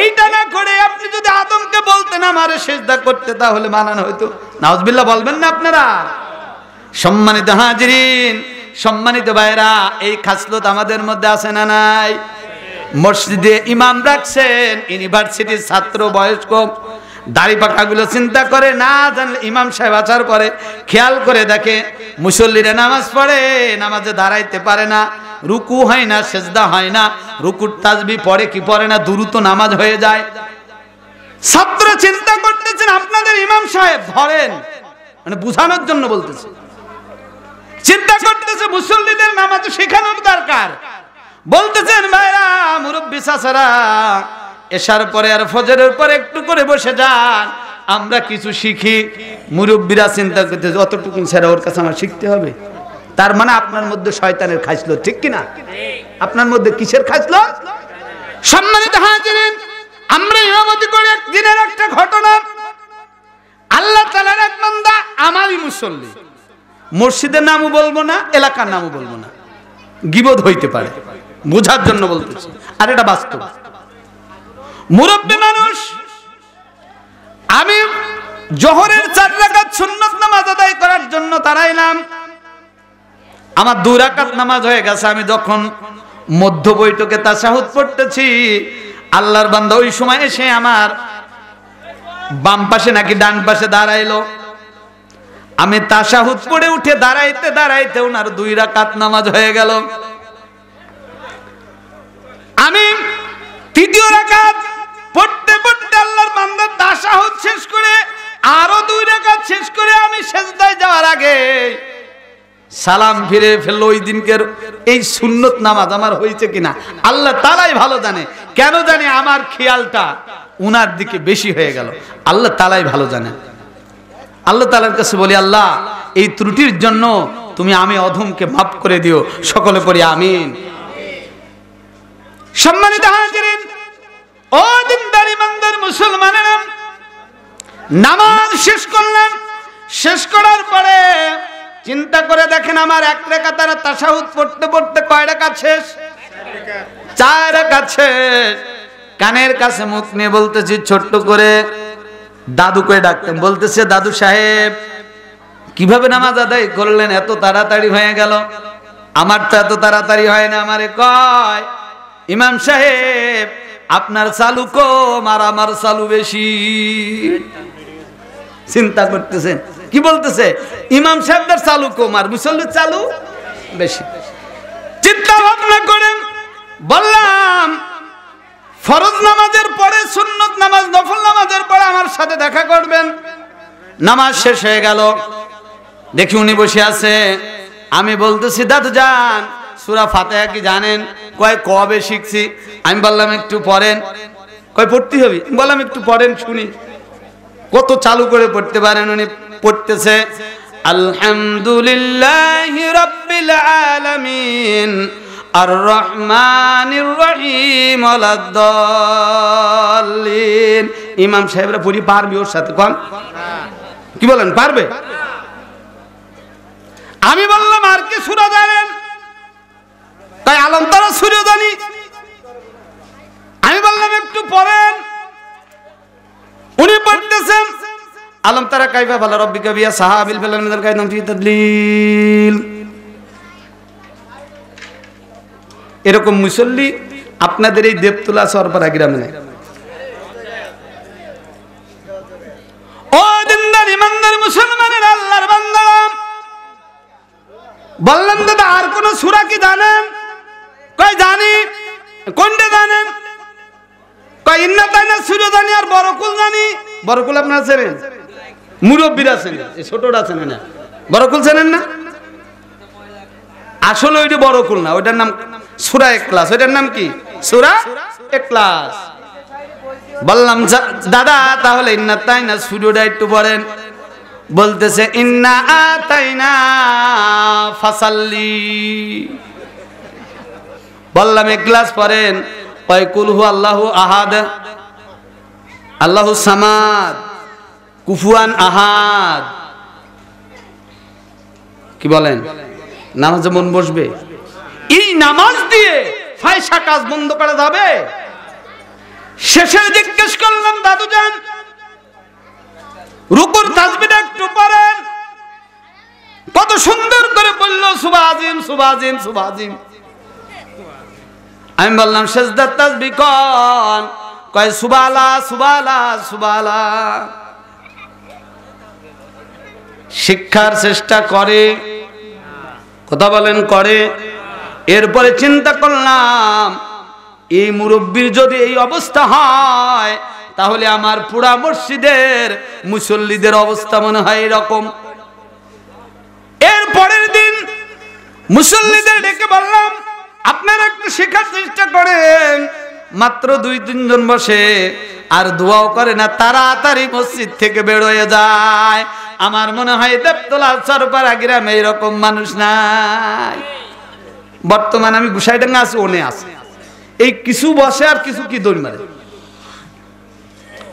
[SPEAKER 1] এইটা না করে আপনি যদি আদমকে বলতেন আমারে সিজদা করতে, তাহলে মানানো হইতো। নাউজুবিল্লাহ বলবেন না আপনারা? সম্মানিত হাজিরিন, সম্মানিত ভাইরা, এই খাসলত আমাদের মধ্যে আছে না নাই? মসজিদে ইমাম রাখছেন, ইউনিভার্সিটির ছাত্র, বয়স্ক, দাড়ি পাকাগুলো চিন্তা করে না, জানলে ইমাম সাহেব আচার করে, খেয়াল করে দেখে মুসল্লিরা নামাজ পড়ে, নামাজে দাঁড়াইতে পারে না, রুকু হয় না, সেজদা হয় না, রুকুর তাসবিহ পড়ে কি পড়ে না, দ্রুত নামাজ হয়ে যায়। ছাত্র চিন্তা করতেছেন আপনাদের ইমাম সাহেব ধরেন, মানে বুঝানোর জন্য বলতেছে, চিন্তা করতেছে মুসল্লিদের নামাজ শেখানোর দরকার। বলতেছেন ভাইরা, মুরব্বি চাচারা, এশার পরে আর ফজরের পরে একটু করে বসে যান, আমরা কিছু শিখি। মুরব্বিরা চিন্তা করতেছে অতটুকু ছেড়ে ওর কাছে আমার শিখতে হবে। তার মানে আপনার মধ্যে শয়তানের খাইছলো, ঠিক কিনা? আপনার মধ্যে কিসের খাইছলো? সম্মানিত হাজিরিন, আমরা ইমামতি করে একদিনের একটা ঘটনা, আল্লাহ তাআলার এক বান্দা, আমারই মুসল্লি, মসজিদের নামও বলবো না, এলাকার নামও বলবো না, গীবত হইতে পারে, বোঝার জন্য বলতেছি, আর এটা বাস্তব। মুরব্বি মানুষ, আমি জোহরের 4 রাকাত সুন্নাত নামাজ আদায় করার জন্য দাঁড়াইলাম, আমার 2 রাকাত নামাজ হয়ে গেছে। আমি যখন মধ্য বৈঠকে তাশাহুদ পড়তেছি, আল্লাহর বান্দা ওই সময় এসে আমার বাম পাশে নাকি ডান পাশে দাঁড়াইলো। আমি তাশাহুদ পড়ে উঠে দাঁড়াইতে দাঁড়াইতে ওনার 2 রাকাত নামাজ হয়ে গেল। আমি 3য় রাকাত পড়তে পড়তে আল্লাহর বান্দা তাশাহুদ শেষ করে আরো 2 রাকাত শেষ করে আমি সিজদায় যাওয়ার আগে সালাম ফিরে ফেললো। ওই দিনকের এই সুন্নত নামাজ আমার হয়েছে কিনা আল্লাহ তাআলাই ভালো জানে। কেন জানি আমার খেয়ালটা উনার দিকে বেশি হয়ে গেল, আল্লাহ তাআলাই ভালো জানে। আল্লাহ তাআলার কাছে বলি, আল্লাহ এই ত্রুটির জন্য তুমি আমি অধমকে মাফ করে দিও। সকলে পড়ি আমিন। সম্মানিত হাজিরিন, ও দিনদার ইমানদার মুসলমানেরা, নামাজ শেষ করলাম। শেষ করার পরে চিন্তা করে দেখেন, আমার এক রাকাতের তাশাহুদ পড়তে পড়তে কয় রাকাত শেষ? 4 রাকাত শেষ। কানের কাছে মুখ নিয়ে বলতেছি ছোট্ট করে, দাদুকে ডাকতেন, বলতেছে দাদু সাহেব কিভাবে নামাজ আদায় করলেন, এত তাড়াতাড়ি হয়ে গেল? আমার তো এত তাড়াতাড়ি হয় না। আমারে কয়, ইমাম সাহেব আপনার চালু কম আর আমার চালু বেশি। চিন্তা করতেছেন, কি বলতেছে? ইমাম সাহেবদের চালু কম আর মুসল্লির চালু বেশি। চিন্তা ভাবনা করেন বললাম, ফরজ নামাজের পরে সুন্নত নামাজ, নফল নামাজের পরে আমার সাথে দেখা করবেন। নামাজ শেষ হয়ে গেল, দেখি উনি বসে আছে। আমি বলতেছি দাদু যান সূরা ফাতিহা কি জানেন? কয় কবে শিখছি। আমি বললাম একটু পড়েন। কয় পড়তে হবে? বললাম একটু পড়েন শুনি। কত চালু করে পড়তে পারেন উনি। পড়তেছে আলহামদুলিল্লাহি রাব্বিল আলামিন আর রহমানির রহিম ওয়ালাদ-দাল্লিন। ইমাম সাহেবরা পড়ি পারবে ওর সাথে? কোন কি বলেন, পারবে? আমি বললাম আর কি সূরা জানেন? তাই আলম তারা সূরা জানি। আমি বললাম একটু পড়েন। উনি পড়তেছেন আলম তারা কাইফা বালা রাব্বিকা বিয়া সাহাবিল ফিল মিনাল কাইদাম ফি তাদলিল। এরকম মুসল্লি আপনাদের এই দেবতুলা সরপাড়া গ্রামে নাই। ও দিনদার ইমানদার মুসলমানের আল্লাহর বান্দা, বললাম দাদা আর কোন সূরা কি জানেন? কই জানি। কোনটা জানেন? কই ইন্না তাইনা সূরা জানি আর বরকুল জানি। বরকুল আপনারা চেনেন? মুরব্বিরা চেনেন, এই ছোটরা চেনেন না। বরকুল চেনেন না? আসলে ওইটা বরকুল না, ওইটার নাম সূরা ইখলাস। ওইটার নাম কি? সূরা ইখলাস। বললাম দাদা তাহলে ইন্না তাইনা সূরাটা একটু পড়েন। বলতেছে ইন্না আতাইনা ফাসাল্লি। বললাম ইখলাস পড়েন। কয় কুল হু আল্লাহু আহাদ আল্লাহুস সামাদ কুফুয়ান আহাদ। কি বলেন? নামাজে মন বসবে? এই নামাজ দিয়ে ফায়সা কাজ বন্ধ করা যাবে? শেষে জিজ্ঞেস করলাম দাদু যান রুকুর তাসবিহটা একটু পড়েন। কত সুন্দর করে বলল সুবহানাজিম সুবহানাজিম সুবহানাজিম। আমি বললাম সিজদার তাসবিহ কোন? কয় সুবহানাল্লাহ সুবহানাল্লাহ সুবহানাল্লাহ। শিক্ষার চেষ্টা করে, কথা বলেন করে। এরপরে চিন্তা করলাম এই মুরব্বির যদি এই অবস্থা হয় তাহলে আমার পুরা মসজিদের মুসল্লিদের অবস্থা মনে হয় এরকম। এর পরের দিন মুসল্লিদের ডেকে বললাম আপনারা একটু শেখার চেষ্টা করেন। মাত্র 2-3 জন বসে আর দোয়াও করে না, তাড়াতাড়ি মসজিদ থেকে বের হয়ে যায়। আমার মনে হয় দেবতলা সরপাড়া গ্রামে এরকম মানুষ নাই। বর্তমানে আমি গুসাইডাঙ্গা আছি, ওনে আছে। এই কিছু বসে আর কিছু কি দৌড় মারে।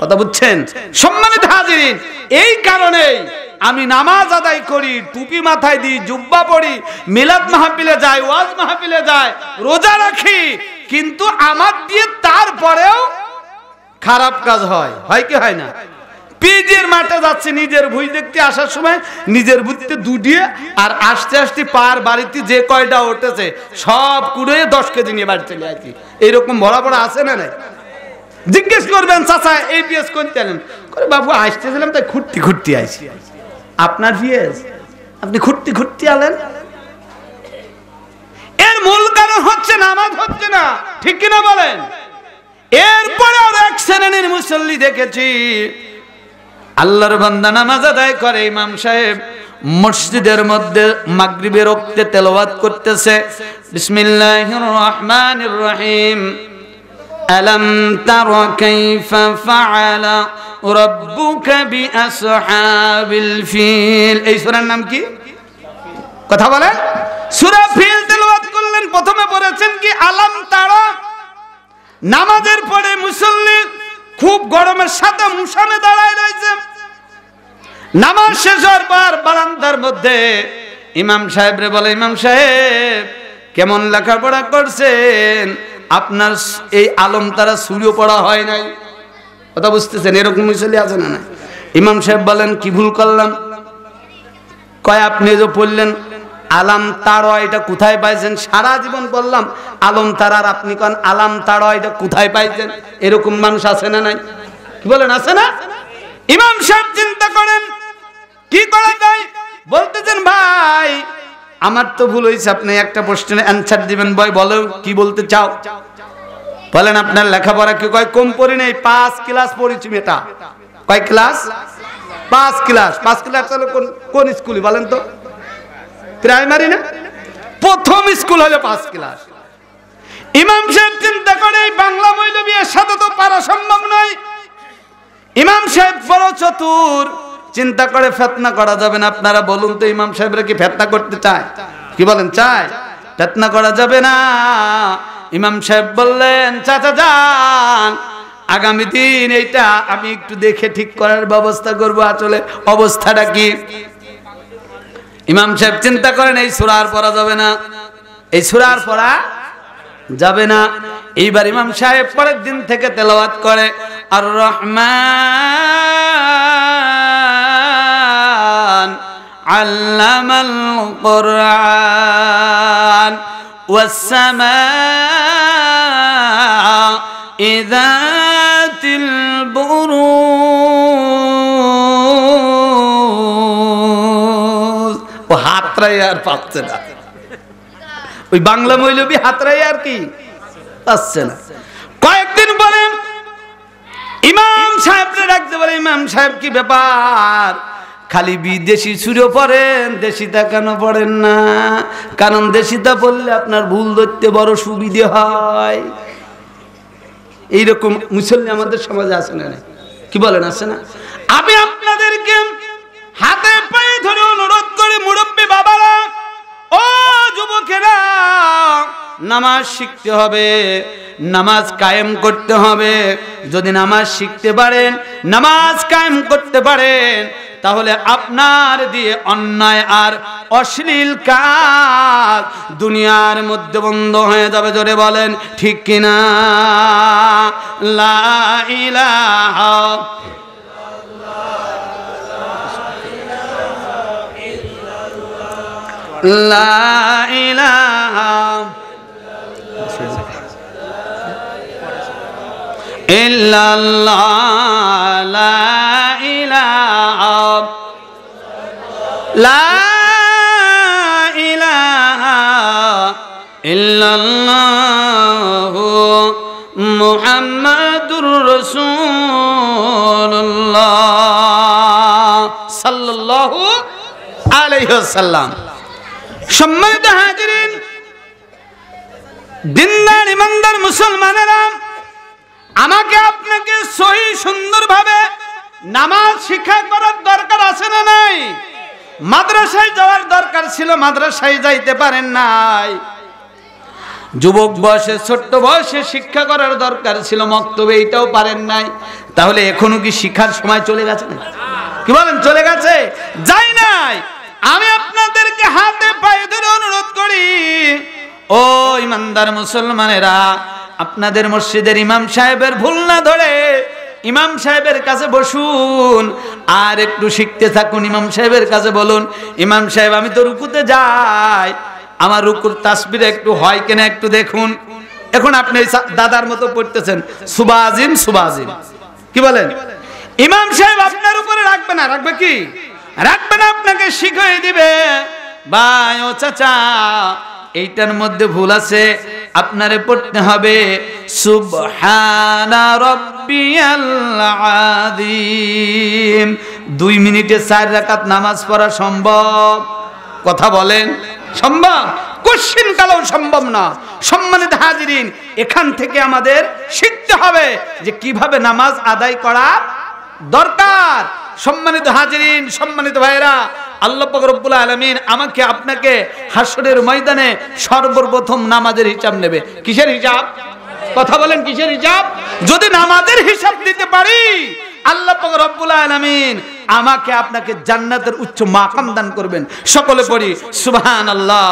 [SPEAKER 1] কথা বুঝছেন? সম্মানিত হাজিরিন, এই কারণেই আমি নামাজ আদায় করি, টুপি মাথায় দিই, জুব্বা পরি, মিলাদ মাহফিলে যাই, ওয়াজ মাহফিলে যাই, রোজা রাখি, কিন্তু আমার দিয়ে তারপরেও খারাপ কাজ হয়। হয় কি হয় না? পিজের মাঠে যাচ্ছে নিজের ভুঁই দেখতে, আসার সময় নিজের বুঝতে দুটিয়ে আর আসতে আসতে পার বাড়িতে যে কয়টা উঠেছে সব কুড়ে 10 কেজি নিয়ে বাড়ি চলে আসছি। এইরকম ভরা ভরা আছে না নাই? জিজ্ঞেস করবেন চাচা এই পিএস কোনতে আনেন? করে বাবু আসতেছিলাম তাই খুঁটতি খুঁটতি আইছি। আপনার পিএস আপনি খুঁটতি খুঁটতি আলেন? এর মূল কারণ হচ্ছে নামাজ হচ্ছে না, ঠিক কিনা বলেন? এরপরে আর এক শ্রেণীর মুসল্লি দেখেছি আল্লাহর বান্দা নামাজ আদায় করে, ইমাম সাহেব মসজিদের মধ্যে মাগরিবের ওয়াক্তে তেলাওয়াত করতেছে বিসমিল্লাহির রহমানির রহিম আলাম তারা কাইফা ফাআলা রাব্বুকা বিআসহাবিল ফিল। এই সূরার নাম কি? কথা বলেন। সূরা ফিল তেলাওয়াত করলেন, প্রথমে পড়েছেন কি আলাম তারা নামাজের পরে মুসল্লি খুব গরমের সাথে মুসামে দাঁড়ায় রয়েছে। নামাজ শেষ হওয়ার পর বারান্দার মধ্যে ইমাম সাহেব রে বলে, ইমাম সাহেব কেমন লেখাপড়া করছেন? আপনার এই আলম তারা সূর্য পড়া হয় নাই। কথা বুঝতেছেন? এরকম মুসল্লি আছে না? না। ইমাম সাহেব বলেন, কি ভুল করলাম? কয়, আপনি যে পড়লেন আলাম তারা, এটা কোথায় পাইছেন? সারা জীবন বললাম আলম তারার, আপনি কোন আলাম তারা, এটা কোথায় পাইছেন? এরকম মানুষ আছে না নাই? কি বলেন, আছে না? ইমাম সাহেব চিন্তা করেন কি করা যায়। বলতেছেন, ভাই আমার তো ভুল হয়েছে, আপনি একটা প্রশ্নের অ্যানসার দিবেন। ভাই বলো কি বলতে চাও? বলেন আপনার লেখাপড়া কি? কয়, কম পড়ি নাই, 5 ক্লাস পড়েছি মেটা। কয় ক্লাস? 5 ক্লাস। 5 ক্লাস হলো কোন স্কুলে বলেন তো? প্রাইমারি না? প্রথম স্কুল হলো 5 ক্লাস। ইমাম সাহেব চিন্তা করে এই বাংলা মৌলবীর সাথে তো পারা সম্ভব নয়। ইমাম সাহেব বড় চতুর, চিন্তা করে ফিতনা করা যাবে না। আপনারা বলুন তো, ইমাম সাহেবরা কি ফিতনা করতে চায়? কি বলেন, চায়? ফিতনা করা যাবে না। ইমাম সাহেব বললেন, চাচা যান, আগামী দিন এইটা আমি একটু দেখে ঠিক করার ব্যবস্থা করব। আসলে অবস্থাটা কি? ইমাম সাহেব চিন্তা করেন এই সূরা আর পড়া যাবে না, এই সূরা আর পড়া যাবে না। এইবার ইমাম সাহেব পরের দিন থেকে তেলাওয়াত করে, আর রহমান আল্লামাল কুরআন ওয়াস সামা'i যাতিল বুরুজ। ও হাতরাই আর পাচ্ছে না, ওই বাংলা মৌলবী হাতরাই আর কি পাচ্ছে না। কয়েকদিন পরে ইমাম সাহেবরে ডাকতে বলে, ইমাম সাহেব কি ব্যাপার? খালি বিদেশি সুরে পড়েন, দেশিটা কেন পড়েন না? কারণ দেশিটা পড়লে আপনার ভুল ধরতে বড় সুবিধে হয়। এইরকম মুসল্লি আমাদের সমাজে আছে না? কি বলেন, আছে না? আমি আপনাদেরকে হাতে পায়ে ধরে অনুরোধ করি, মুরব্বী বাবারা, ও যুবকেরা, নামাজ শিখতে হবে, নামাজ কায়েম করতে হবে। যদি নামাজ শিখতে পারেন, নামাজ কায়েম করতে পারেন, তাহলে আপনার দিয়ে অন্যায় আর অশ্লীল কাজ দুনিয়ার মধ্যে বন্ধ হয়ে যাবে। জোরে বলেন ঠিক কিনা? লা ইলাহা লা ইলাহা ইল্লাল্লাহ, লা ইলাহা লা ইলাহা ইল্লাল্লাহ মুহাম্মাদুর রাসূলুল্লাহ সাল্লাল্লাহু আলাইহি ওয়াসাল্লাম। সম্মানিত হাজিরিন, দিনদার ইমানদার মুসলমানেরা, আমাকে আপনাকে সহি সুন্দরভাবে নামাজ শিক্ষা করার দরকার আছে না নাই? মাদ্রাসায় যাওয়ার দরকার ছিল, মাদ্রাসায় যাইতে পারেন নাই। যুবক বয়সে, ছোট্ট বয়সে শিক্ষা করার দরকার ছিল, মক্তবে এইটাও পারেন নাই। তাহলে এখনো কি শিক্ষার সময় চলে গেছে? কি বলেন, চলে গেছে? যাই নাই। আমি আপনাদেরকে হাতে পায়ে ধরে অনুরোধ করি, ও ইমানদার মুসলমানেরা, আপনাদের মসজিদের ইমাম সাহেবের ভুল না ধরে ইমাম সাহেবের কাছে বসুন, আর একটু শিখতে থাকুন। ইমাম সাহেবের কাছে বলুন, ইমাম সাহেব আমি তো রুকুতে যাই, আমার রুকুর তাসবির একটু হয় কিনা একটু দেখুন। এখন আপনি দাদার মতো পড়তেছেন সুবাজিম সুবাজিম, কি বলেন? ইমাম সাহেব আপনার উপরে রাখবে না, রাখবে কি? রাখবে না, আপনাকে শিখিয়ে দিবে, ভাই ও চাচা এইটার মধ্যে ভুল আছে, আপনারে পড়তে হবে সুবহানা রাব্বিয়াল আযীম। 2 মিনিটে 4 রাকাত নামাজ পড়া সম্ভব? কথা বলেন, সম্ভব? কোশ্চিন কালেও সম্ভব না। সম্মানিত হাজিরিন, এখান থেকে আমাদের শিখতে হবে যে কিভাবে নামাজ আদায় করা দরকার। সম্মানিত হাজিরিন, সম্মানিত ভাইরা, আল্লাহ পাক রব্বুল আলামিন আমাকে আপনাকে হাসরের ময়দানে সর্বপ্রথম নামাজের হিসাব নেবে। কিসের হিসাব? কথা বলেন কিসের হিসাব? যদি নামাজের হিসাব দিতে পারি আল্লাহ পাক রব্বুল আলামিন আমাকে আপনাকে জান্নাতের উচ্চ মাকাম দান করবেন। সকলে পড়ি সুবহানাল্লাহ।